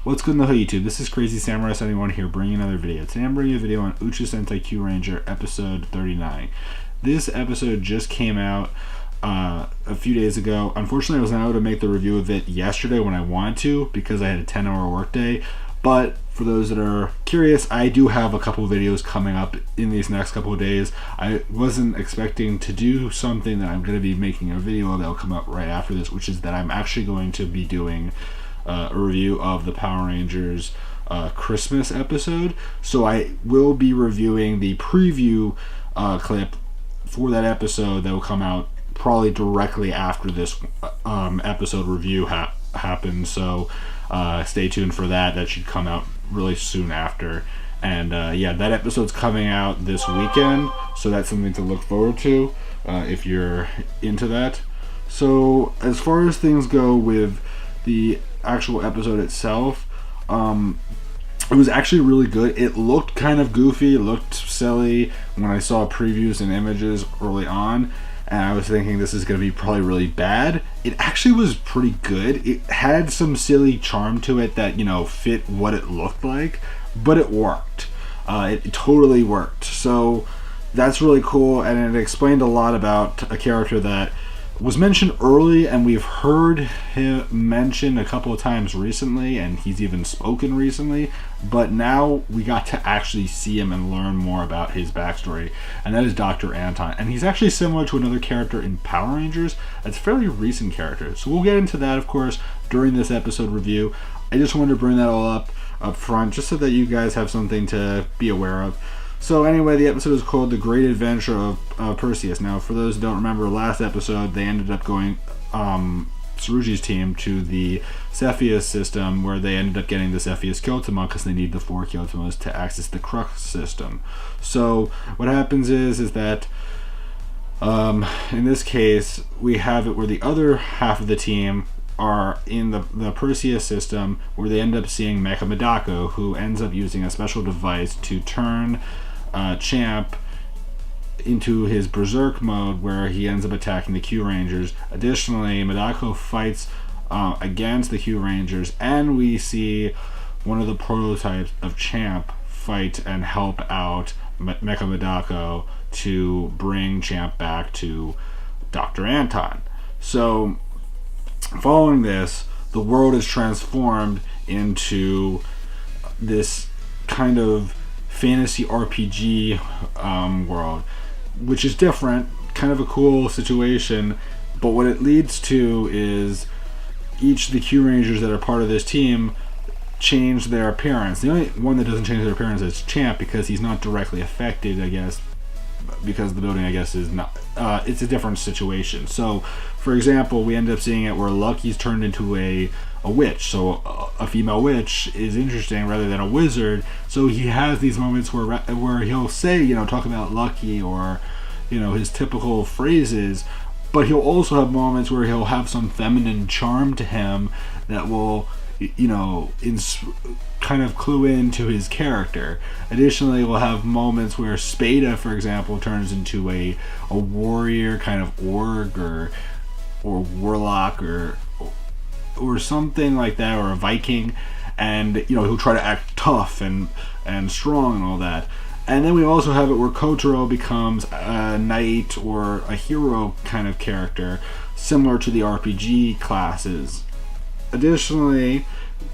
What's good in the hood, YouTube? This is Crazy Samurai 71 here, bringing another video. Today I'm bringing a video on Uchuu Sentai Kyuranger episode 39. This episode just came out a few days ago. Unfortunately, I was not able to make the review of it yesterday when I wanted to because I had a 10-hour workday. But for those that are curious, I do have a couple of videos coming up in these next couple of days. I wasn't expecting to do something that I'm going to be making a video that will come up right after this, which is that I'm actually going to be doing a review of the Power Rangers Christmas episode. So I will be reviewing the preview clip for that episode that will come out probably directly after this episode review happens. So stay tuned for that. That should come out really soon after. And yeah, that episode's coming out this weekend, so that's something to look forward to if you're into that. So as far as things go with the actual episode itself, it was actually really good. It looked kind of goofy, it looked silly when I saw previews and images early on, and I was thinking this is going to be probably really bad. It actually was pretty good. It had some silly charm to it that, you know, fit what it looked like, but it worked. It totally worked. So that's really cool, and it explained a lot about a character that was mentioned early, and we've heard him mentioned a couple of times recently, and he's even spoken recently, but now we got to actually see him and learn more about his backstory, and that is Dr. Anton. And he's actually similar to another character in Power Rangers. That's a fairly recent character, so we'll get into that, of course, during this episode review. I just wanted to bring that all up front, just so that you guys have something to be aware of. So anyway, the episode is called The Great Adventure of Perseus. Now, for those who don't remember, last episode, they ended up going, Tsurugi's team, to the FEWZ system, where they ended up getting this FEWZ Kyotama because they need the 4 Kyotamas to access the Crux system. So what happens is that in this case, we have it where the other half of the team are in the Perseus system, where they end up seeing Mecha Madako, who ends up using a special device to turn Champ into his berserk mode, where he ends up attacking the Kyurangers. Additionally, Madako fights against the Kyurangers, and we see one of the prototypes of Champ fight and help out Mecha Madako to bring Champ back to Dr. Anton. So following this, the world is transformed into this kind of fantasy RPG world, which is different, kind of a cool situation. But what it leads to is each of the Kyurangers that are part of this team change their appearance. The only one that doesn't change their appearance is Champ, because he's not directly affected, I guess, because the building, I guess, is not, it's a different situation. So for example, we end up seeing it where Lucky's turned into a witch. So a female witch is interesting rather than a wizard. So he has these moments where he'll say, you know, talk about Lucky, or, you know, his typical phrases, but he'll also have moments where he'll have some feminine charm to him that will, you know, kind of clue into his character. Additionally, we'll have moments where Spada, for example, turns into a warrior kind of orc or warlock or something like that, or a Viking, and, you know, he'll try to act tough and strong and all that. And then we also have it where Kotaro becomes a knight or a hero kind of character, similar to the RPG classes. Additionally,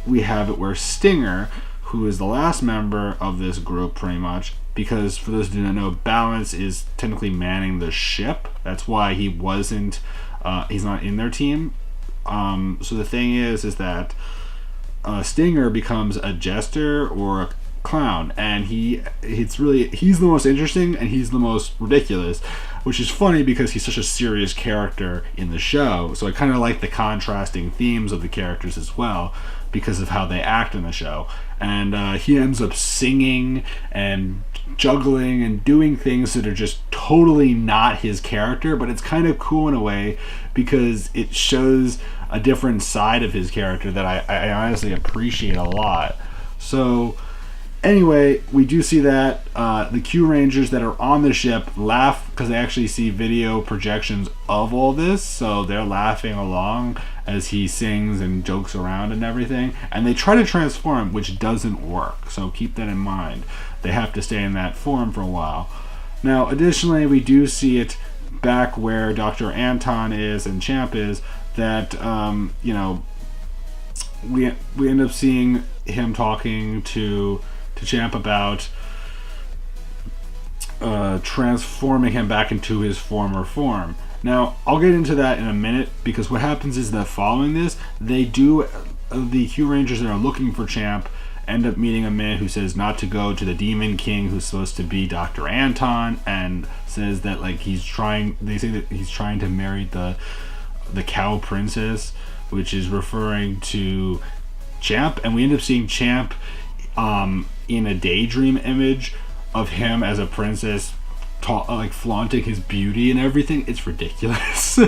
we have it where Stinger, who is the last member of this group pretty much, because for those who don't know, Balance is technically manning the ship. That's why he wasn't, he's not in their team. So the thing is that Stinger becomes a jester or a clown, and he's the most interesting and he's the most ridiculous, which is funny because he's such a serious character in the show. So I kind of like the contrasting themes of the characters as well, because of how they act in the show. And he ends up singing and juggling and doing things that are just totally not his character, but it's kind of cool in a way because it shows a different side of his character that I honestly appreciate a lot. So Anyway, we do see that the Kyurangers that are on the ship laugh because they actually see video projections of all this, so they're laughing along as he sings and jokes around and everything, and they try to transform, which doesn't work, so keep that in mind. They have to stay in that form for a while. Now, additionally, we do see it back where Dr. Anton is and Champ is, that, we end up seeing him talking to Champ about transforming him back into his former form. Now, I'll get into that in a minute, because what happens is that following this, the Kyurangers that are looking for Champ end up meeting a man who says not to go to the Demon King, who's supposed to be Dr. Anton, and says that they say that he's trying to marry the cow princess, which is referring to Champ, and we end up seeing Champ in a daydream image of him as a princess, flaunting his beauty and everything. It's ridiculous.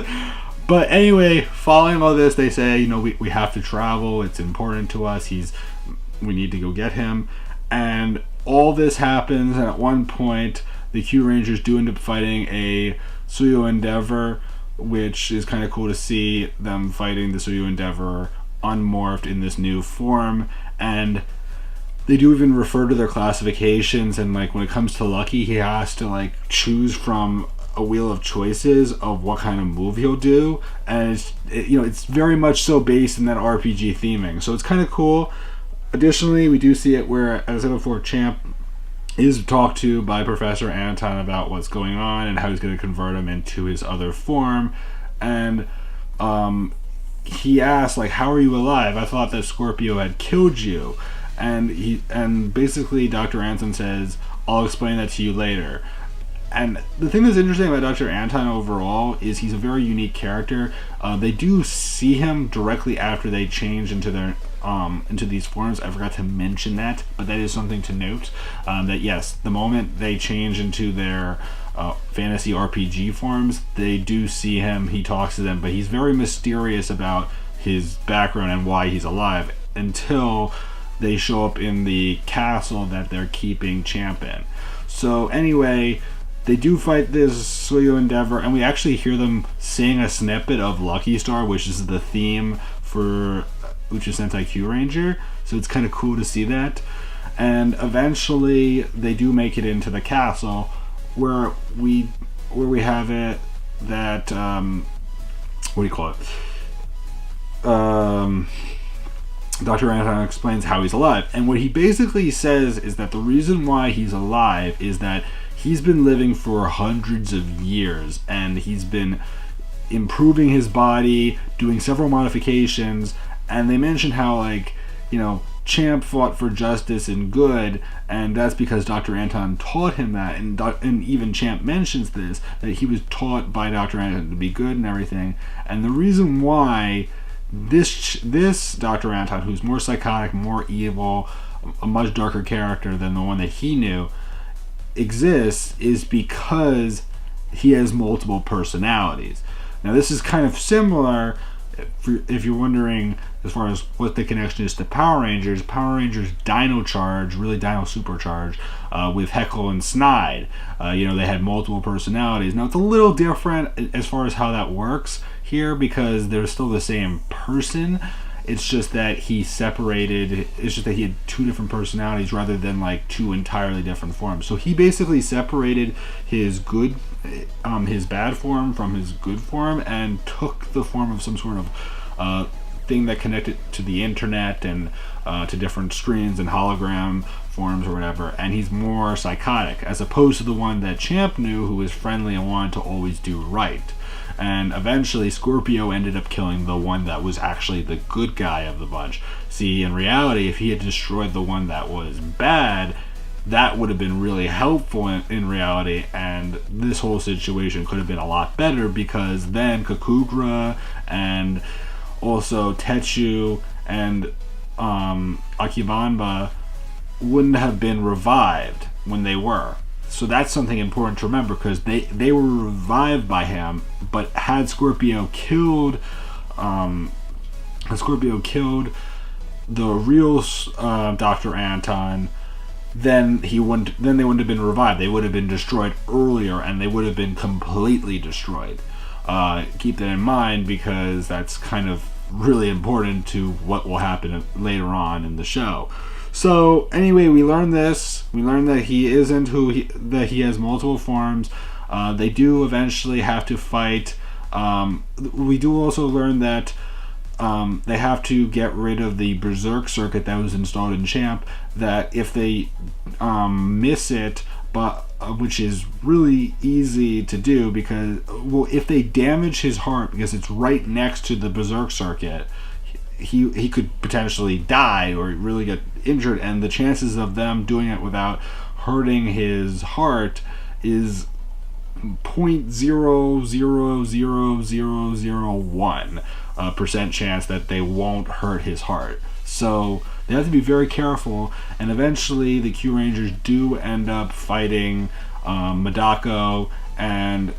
But anyway, following all this, they say, we have to travel. It's important to us. We need to go get him. And all this happens, and at one point, the Kyurangers do end up fighting a Suyo Endeavor, which is kind of cool to see them fighting the Suyo Endeavor unmorphed in this new form. And they do even refer to their classifications, and when it comes to Lucky, he has to choose from a wheel of choices of what kind of move he'll do, and it's very much so based in that RPG theming, so it's kind of cool. Additionally, we do see it where, as I said before, Champ is talked to by Professor Anton about what's going on and how he's going to convert him into his other form, and he asks, how are you alive? I thought that Scorpio had killed you. And basically Dr. Anton says, I'll explain that to you later. And the thing that's interesting about Dr. Anton overall is he's a very unique character. They do see him directly after they change into their into these forms. I forgot to mention that, but that is something to note. That yes, the moment they change into their fantasy RPG forms, they do see him, he talks to them, but he's very mysterious about his background and why he's alive until they show up in the castle that they're keeping Champ in. So anyway, they do fight this Suyo Endeavor, and we actually hear them sing a snippet of Lucky Star, which is the theme for Uchuu Sentai Kyuranger, so it's kind of cool to see that. And eventually they do make it into the castle, where we have it that what do you call it? Dr. Anton explains how he's alive, and what he basically says is that the reason why he's alive is that he's been living for hundreds of years, and he's been improving his body, doing several modifications, and they mention how Champ fought for justice and good, and that's because Dr. Anton taught him that, and even Champ mentions this, that he was taught by Dr. Anton to be good and everything, and the reason why this Dr. Anton, who's more psychotic, more evil, a much darker character than the one that he knew, exists is because he has multiple personalities. Now this is kind of similar, if you're wondering as far as what the connection is to Power Rangers Dino Charge, really Dino Supercharge, with Heckle and Snide. They had multiple personalities. Now it's a little different as far as how that works here, because they're still the same person. It's just that he had two different personalities rather than two entirely different forms. So he basically separated his bad form from his good form and took the form of some sort of thing that connected to the internet and to different screens and hologram forms or whatever, and he's more psychotic as opposed to the one that Champ knew, who was friendly and wanted to always do right. And eventually Scorpio ended up killing the one that was actually the good guy of the bunch. See, in reality, if he had destroyed the one that was bad, that would have been really helpful in reality, and this whole situation could have been a lot better, because then Kakugra and also Tetsu and Akibanba wouldn't have been revived when they were. So that's something important to remember, because they were revived by him, but had Scorpio killed the real Dr. Anton, then they wouldn't have been revived. They would have been destroyed earlier, and they would have been completely destroyed. Keep that in mind, because that's kind of really important to what will happen later on in the show. So anyway, we learned this. We learned that he isn't that he has multiple forms. They do eventually have to fight. We do also learn that they have to get rid of the berserk circuit that was installed in Champ, that if they miss it, which is really easy to do, because if they damage his heart, because it's right next to the berserk circuit, he could potentially die or really get injured, and the chances of them doing it without hurting his heart is 0.0000001% chance that they won't hurt his heart. So they have to be very careful, and eventually the Kyurangers do end up fighting Madako and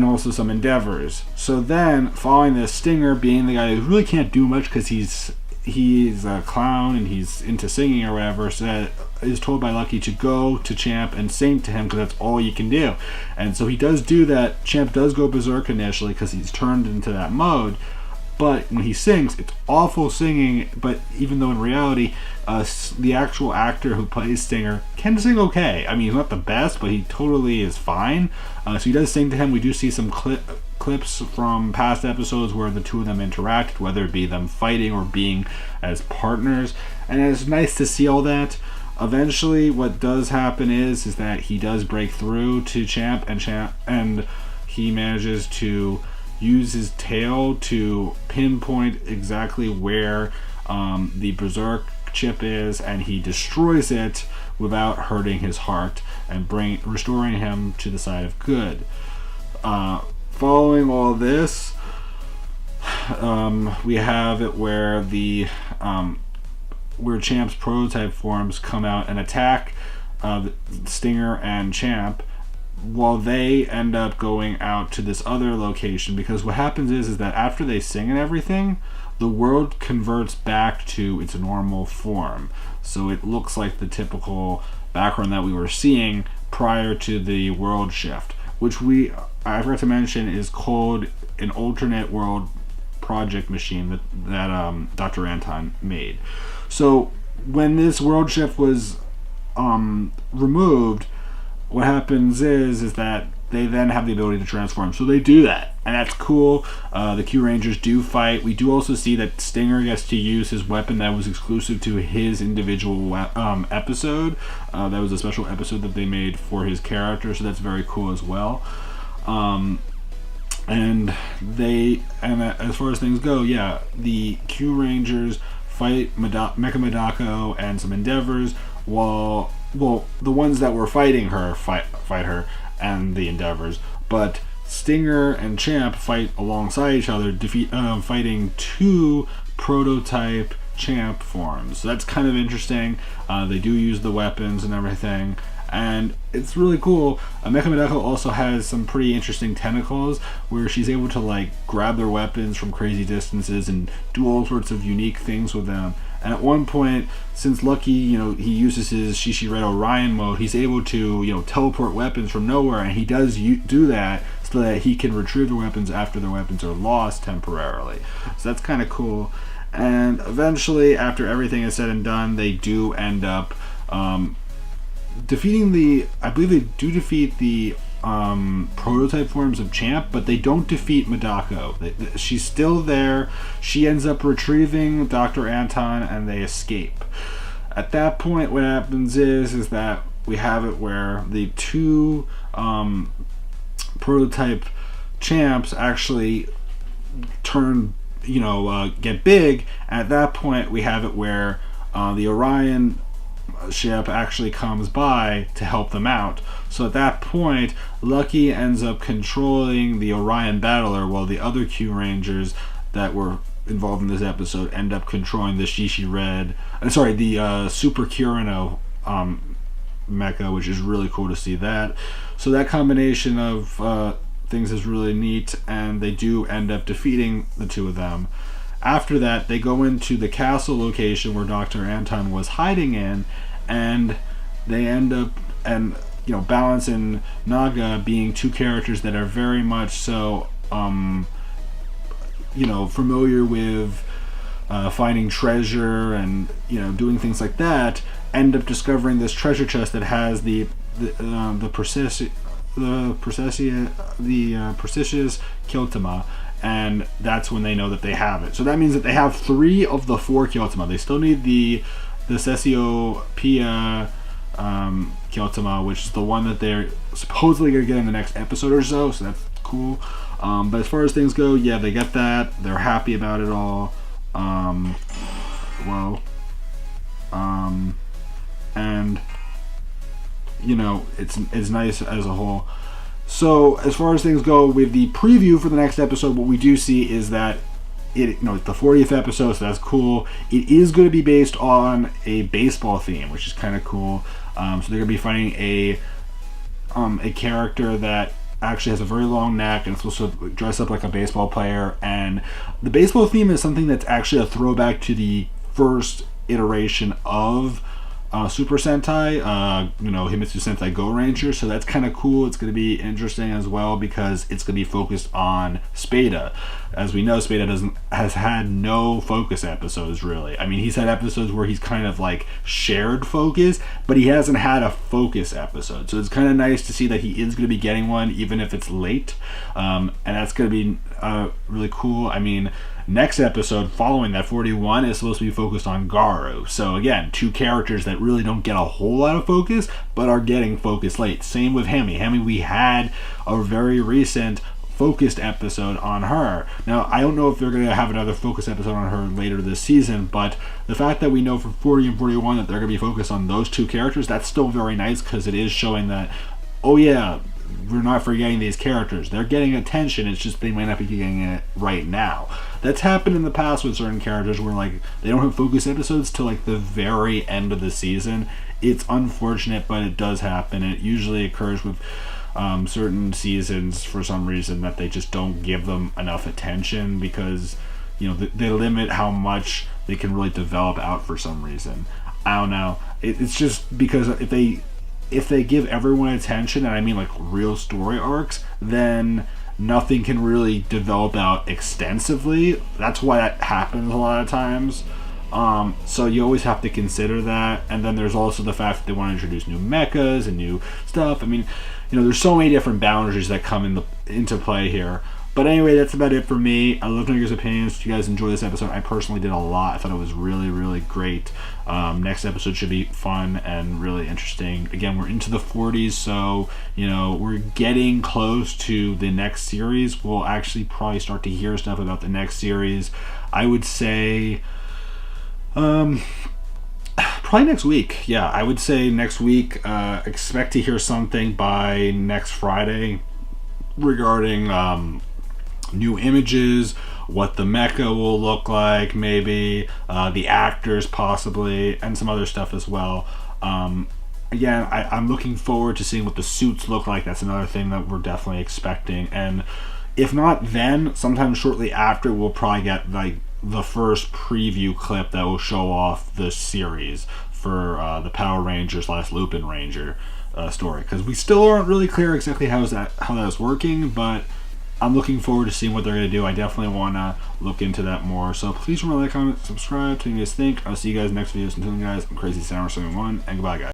also some Endeavors. So then, following this, Stinger, being the guy who really can't do much because he's a clown and he's into singing or whatever, is told by Lucky to go to Champ and sing to him, because that's all you can do. And so he does do that. Champ does go berserk initially because he's turned into that mode, but when he sings, it's awful singing. But even though in reality, the actual actor who plays Stinger can sing okay. I mean, he's not the best, but he totally is fine. So he does sing to him. We do see some clips from past episodes where the two of them interact, whether it be them fighting or being as partners, and it's nice to see all that. Eventually, what does happen is that he does break through to Champ, and he manages to use his tail to pinpoint exactly where the berserk chip is, and he destroys it without hurting his heart and restoring him to the side of good. Following all this, we have it where where Champ's prototype forms come out and attack Stinger and Champ, while they end up going out to this other location, because what happens is that after they sing and everything, the world converts back to its normal form. So it looks like the typical background that we were seeing prior to the world shift, which I forgot to mention is called an alternate world project machine that Dr. Anton made. So when this world shift was removed, what happens is that they then have the ability to transform. So they do that, and that's cool. The Kyurangers do fight. We do also see that Stinger gets to use his weapon that was exclusive to his individual episode. That was a special episode that they made for his character, so that's very cool as well. And as far as things go, yeah, the Kyurangers fight Mecha Madako and some Endeavors, while the ones that were fighting her fight her and the Endeavors, but Stinger and Champ fight alongside each other, fighting two prototype Champ forms. So that's kind of interesting. They do use the weapons and everything, and it's really cool. Mecha Madako also has some pretty interesting tentacles where she's able to grab their weapons from crazy distances and do all sorts of unique things with them. And at one point, since Lucky, he uses his Shishi Red Orion mode, he's able to, teleport weapons from nowhere, and he does do that so that he can retrieve the weapons after their weapons are lost temporarily. So that's kind of cool. And eventually, after everything is said and done, they do end up defeating I believe they do defeat the prototype forms of Champ, but they don't defeat Madako. She's still there. She ends up retrieving Dr. Anton, and they escape. At that point, what happens is that we have it where the two prototype Champs actually get big. At that point, we have it where the Orion ship actually comes by to help them out. So at that point, Lucky ends up controlling the Orion Battler, while the other Kyurangers that were involved in this episode end up controlling the Shishi Red, the Super Kurino mecha, which is really cool to see that. So that combination of things is really neat, and they do end up defeating the two of them. After that, they go into the castle location where Dr. Anton was hiding in, and they end up, and Balance and Naga being two characters that are very much so familiar with finding treasure and doing things like that, end up discovering this treasure chest that has the Perseus Kyotama, and that's when they know that they have it. So that means that they have 3 of the 4 Kyotama. They still need the Sesiopia Kyotama, which is the one that they're supposedly going to get in the next episode or so that's cool. But as far as things go, yeah, they get that. They're happy about it all. And it's nice as a whole. So as far as things go with the preview for the next episode, what we do see is that it's the 40th episode, so that's cool. It is going to be based on a baseball theme, which is kind of cool. So they're going to be finding a character that actually has a very long neck and it's supposed to dress up like a baseball player. And the baseball theme is something that's actually a throwback to the first iteration of Super Sentai, Himitsu Sentai Kyuranger. So that's kind of cool. It's going to be interesting as well because it's going to be focused on Spada. As we know, Spada has had no focus episodes really. I mean, he's had episodes where he's kind of like shared focus, but he hasn't had a focus episode. So it's kind of nice to see that he is going to be getting one, even if it's late. And that's going to be really cool. I mean, next episode following that, 41, is supposed to be focused on Garu. So again, 2 characters that really don't get a whole lot of focus, but are getting focus late. Same with Hemi. Hemi, we had a very recent focused episode on her. Now, I don't know if they're going to have another focus episode on her later this season, but the fact that we know for 40 and 41 that they're going to be focused on those 2 characters, that's still very nice because it is showing that, oh yeah, we're not forgetting these characters. They're getting attention, it's just they might not be getting it right now. That's happened in the past with certain characters where like they don't have focus episodes till like the very end of the season. It's unfortunate, but it does happen. It usually occurs with certain seasons for some reason that they just don't give them enough attention because they limit how much they can really develop out for some reason. I don't know. It's just because if they give everyone attention, and I mean like real story arcs, then nothing can really develop out extensively. That's why that happens a lot of times. So you always have to consider that. And then there's also the fact that they want to introduce new mechas and new stuff. I mean, there's so many different boundaries that come into play here. But anyway, that's about it for me. I love to know your opinions. If you guys enjoyed this episode, I personally did a lot. I thought it was really, really great. Next episode should be fun and really interesting. Again, we're into the 40s, so we're getting close to the next series. We'll actually probably start to hear stuff about the next series. I would say probably next week. Yeah, I would say next week. Expect to hear something by next Friday regarding new images, what the mecha will look like, maybe the actors possibly, and some other stuff as well. Again, I'm looking forward to seeing what the suits look like. That's another thing that we're definitely expecting. And if not then, sometime shortly after, we'll probably get like the first preview clip that will show off the series for the Power Rangers / Lupin Ranger story, because we still aren't really clear exactly how that is working, but I'm looking forward to seeing what they're going to do. I definitely want to look into that more. So please remember to like, comment, subscribe, tell me what you guys think. I'll see you guys next video. Until then, guys, I'm Crazy Samurai 71, and goodbye, guys.